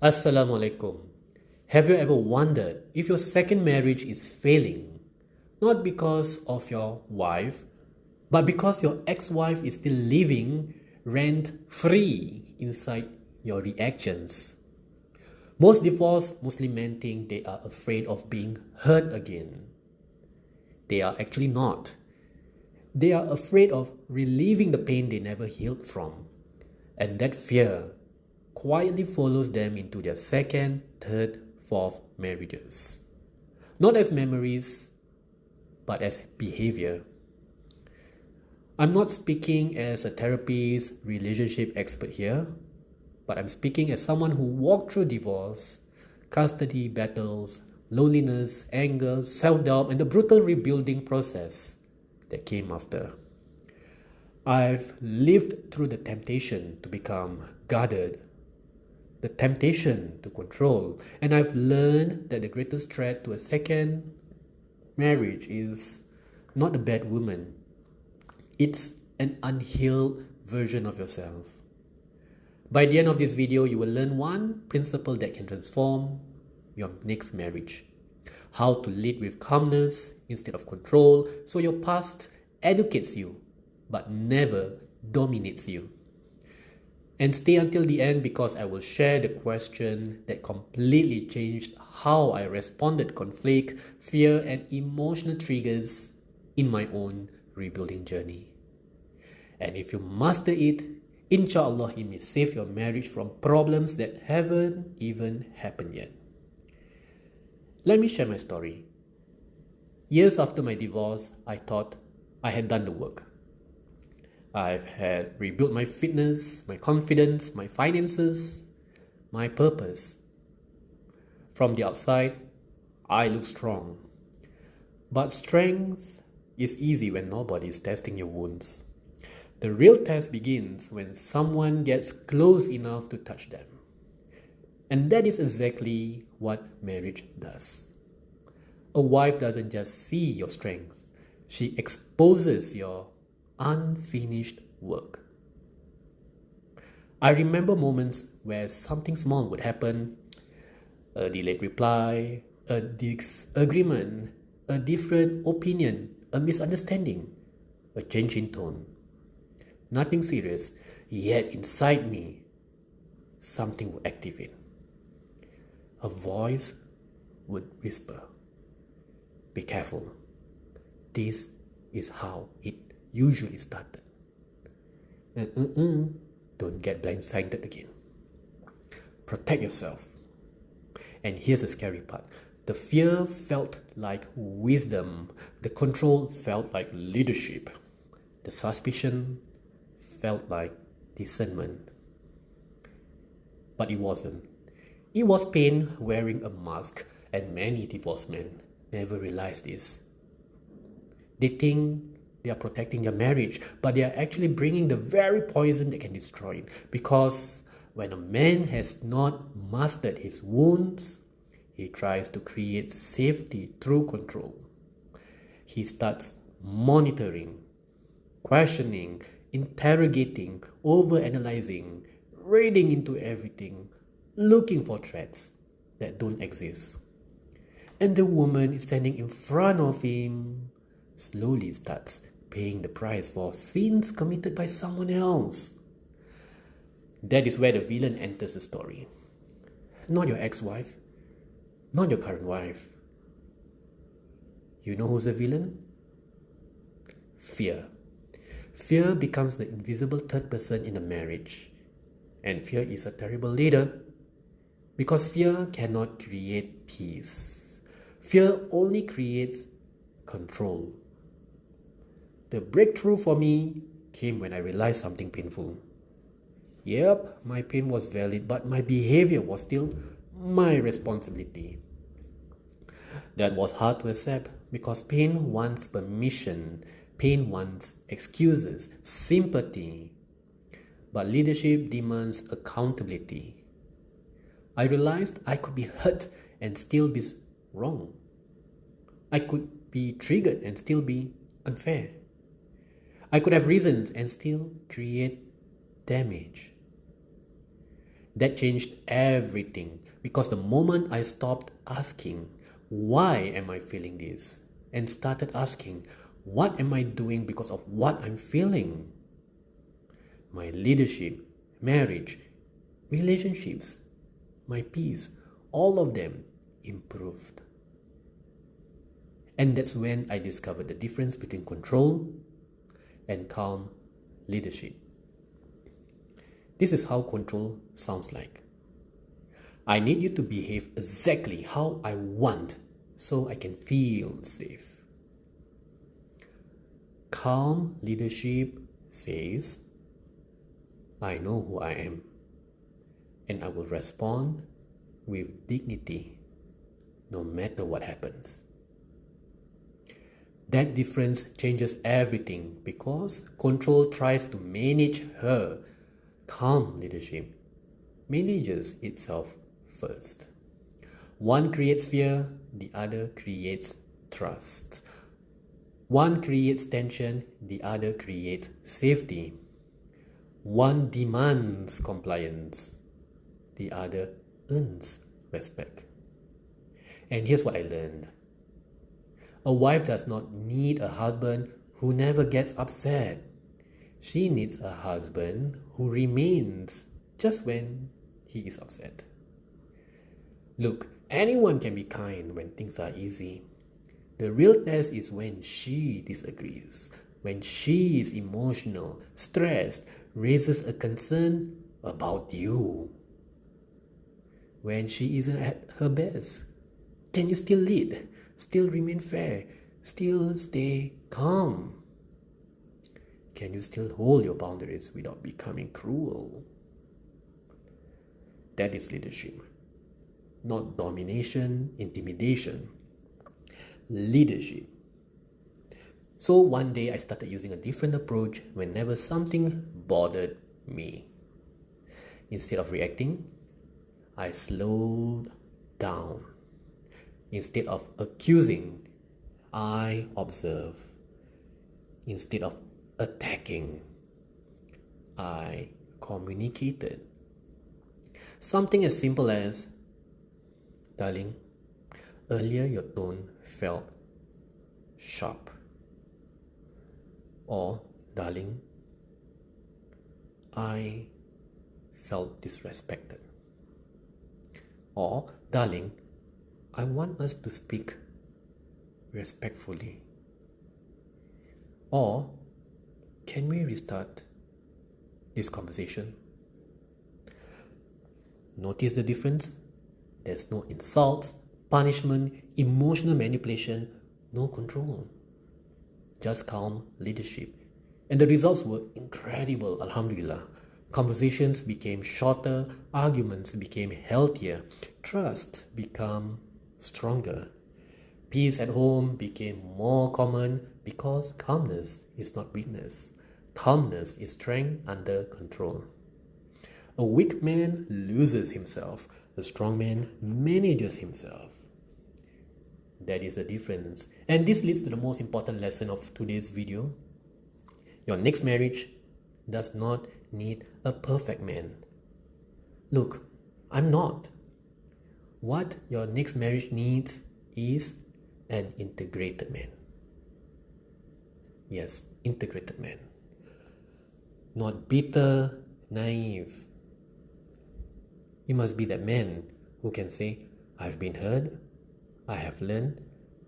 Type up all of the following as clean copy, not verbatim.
Assalamu alaikum. Have you ever wondered if your second marriage is failing, not because of your wife, but because your ex-wife is still living rent-free inside your reactions? Most divorced Muslim men think they are afraid of being hurt again. They are actually not. They are afraid of relieving the pain they never healed from. And that fear quietly follows them into their second, third, fourth marriages. Not as memories, but as behavior. I'm not speaking as a therapist, relationship expert here, but I'm speaking as someone who walked through divorce, custody battles, loneliness, anger, self-doubt, and the brutal rebuilding process that came after. I've lived through the temptation to become guarded, the temptation to control, and I've learned that the greatest threat to a second marriage is not a bad woman. It's an unhealed version of yourself. By the end of this video, you will learn one principle that can transform your next marriage. How to lead with calmness instead of control, so your past educates you but never dominates you. And stay until the end because I will share the question that completely changed how I responded to conflict, fear, and emotional triggers in my own rebuilding journey. And if you master it, inshallah, it may save your marriage from problems that haven't even happened yet. Let me share my story. Years after my divorce, I thought I had done the work. I've had rebuilt my fitness, my confidence, my finances, my purpose. From the outside, I look strong. But strength is easy when nobody is testing your wounds. The real test begins when someone gets close enough to touch them. And that is exactly what marriage does. A wife doesn't just see your strengths, she exposes your unfinished work. I remember moments where something small would happen, a delayed reply, a disagreement, a different opinion, a misunderstanding, a change in tone. Nothing serious, yet inside me, something would activate. A voice would whisper, "Be careful. This is how it usually started. And don't get blindsided again. Protect yourself." And here's the scary part. The fear felt like wisdom. The control felt like leadership. The suspicion felt like discernment. But it wasn't. It was pain wearing a mask, and many divorced men never realize this. They think they are protecting their marriage, but they are actually bringing the very poison that can destroy it. Because when a man has not mastered his wounds, he tries to create safety through control. He starts monitoring, questioning, interrogating, overanalyzing, reading into everything, looking for threats that don't exist. And the woman standing in front of him slowly starts paying the price for sins committed by someone else. That is where the villain enters the story. Not your ex-wife, not your current wife. You know who's the villain? Fear. Fear becomes the invisible third person in a marriage. And fear is a terrible leader because fear cannot create peace. Fear only creates control. The breakthrough for me came when I realized something painful. Yep, my pain was valid, but my behavior was still my responsibility. That was hard to accept because pain wants permission, pain wants excuses, sympathy. But leadership demands accountability. I realized I could be hurt and still be wrong. I could be triggered and still be unfair. I could have reasons and still create damage. That changed everything because the moment I stopped asking, why am I feeling this? And started asking, what am I doing because of what I'm feeling? My leadership, marriage, relationships, my peace, all of them improved. And that's when I discovered the difference between control and calm leadership. This is how control sounds like. I need you to behave exactly how I want so I can feel safe. Calm leadership says, I know who I am, and I will respond with dignity no matter what happens. That difference changes everything because control tries to manage her. Calm leadership manages itself first. One creates fear, the other creates trust. One creates tension, the other creates safety. One demands compliance, the other earns respect. And here's what I learned. A wife does not need a husband who never gets upset. She needs a husband who remains just when he is upset. Look, anyone can be kind when things are easy. The real test is when she disagrees, when she is emotional, stressed, raises a concern about you. When she isn't at her best, can you still lead, still remain fair, still stay calm? Can you still hold your boundaries without becoming cruel? That is leadership. Not domination, intimidation. Leadership. So one day I started using a different approach whenever something bothered me. Instead of reacting, I slowed down. Instead of accusing, I observe. Instead of attacking, I communicated. Something as simple as, darling, earlier your tone felt sharp. Or, darling, I felt disrespected. Or, darling, I want us to speak respectfully. Or, can we restart this conversation? Notice the difference? There's no insults, punishment, emotional manipulation, no control. Just calm leadership. And the results were incredible, alhamdulillah. Conversations became shorter, arguments became healthier, trust became stronger. Peace at home became more common because calmness is not weakness. Calmness is strength under control. A weak man loses himself. A strong man manages himself. That is the difference. And this leads to the most important lesson of today's video. Your next marriage does not need a perfect man. Look, I'm not. What your next marriage needs is an integrated man. Yes, integrated man. Not bitter, naive. You must be that man who can say, I've been hurt, I have learned,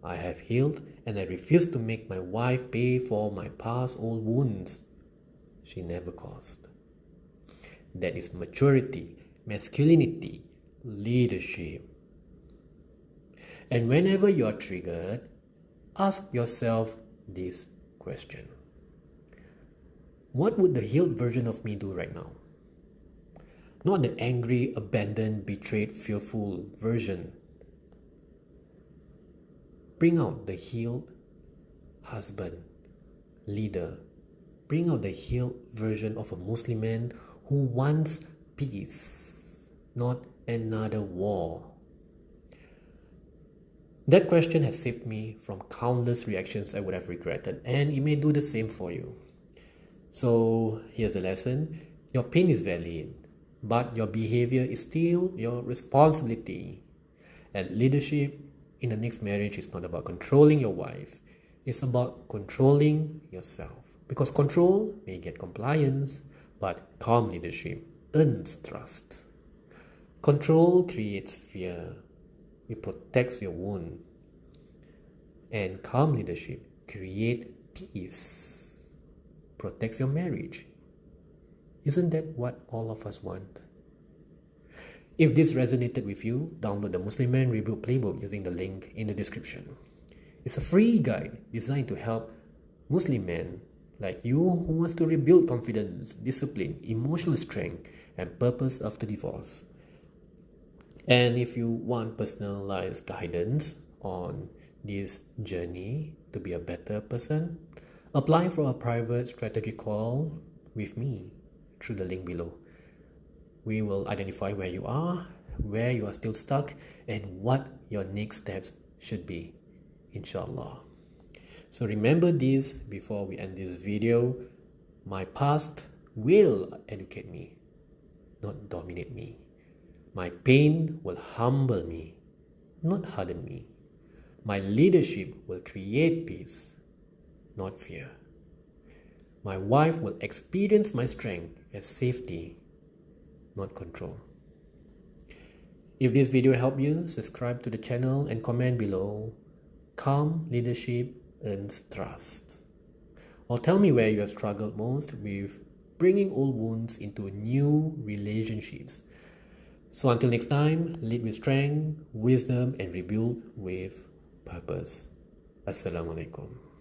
I have healed, and I refuse to make my wife pay for my past old wounds she never caused. That is maturity, masculinity, leadership. And whenever you are triggered, ask yourself this question. What would the healed version of me do right now? Not the angry, abandoned, betrayed, fearful version. Bring out the healed husband, leader. Bring out the healed version of a Muslim man who wants peace, not another war. That question has saved me from countless reactions I would have regretted, and it may do the same for you. So here's the lesson. Your pain is valid. but your behavior is still your responsibility. And leadership in the next marriage is not about controlling your wife, it's about controlling yourself. Because control may get compliance, but calm leadership earns trust. Control creates fear, it protects your wound. And calm leadership creates peace, protects your marriage. Isn't that what all of us want? If this resonated with you, download the Muslim Man Rebuild Playbook using the link in the description. It's a free guide designed to help Muslim men like you who wants to rebuild confidence, discipline, emotional strength, and purpose after divorce. And if you want personalized guidance on this journey to be a better person, apply for a private strategy call with me through the link below. We will identify where you are still stuck, and what your next steps should be, inshallah. So remember this before we end this video. My past will educate me, not dominate me. My pain will humble me, not harden me. My leadership will create peace, not fear. My wife will experience my strength as safety, not control. If this video helped you, subscribe to the channel and comment below. Calm leadership earns trust. Or tell me where you have struggled most with bringing old wounds into new relationships. So until next time, lead with strength, wisdom, and rebuild with purpose. Assalamu alaikum.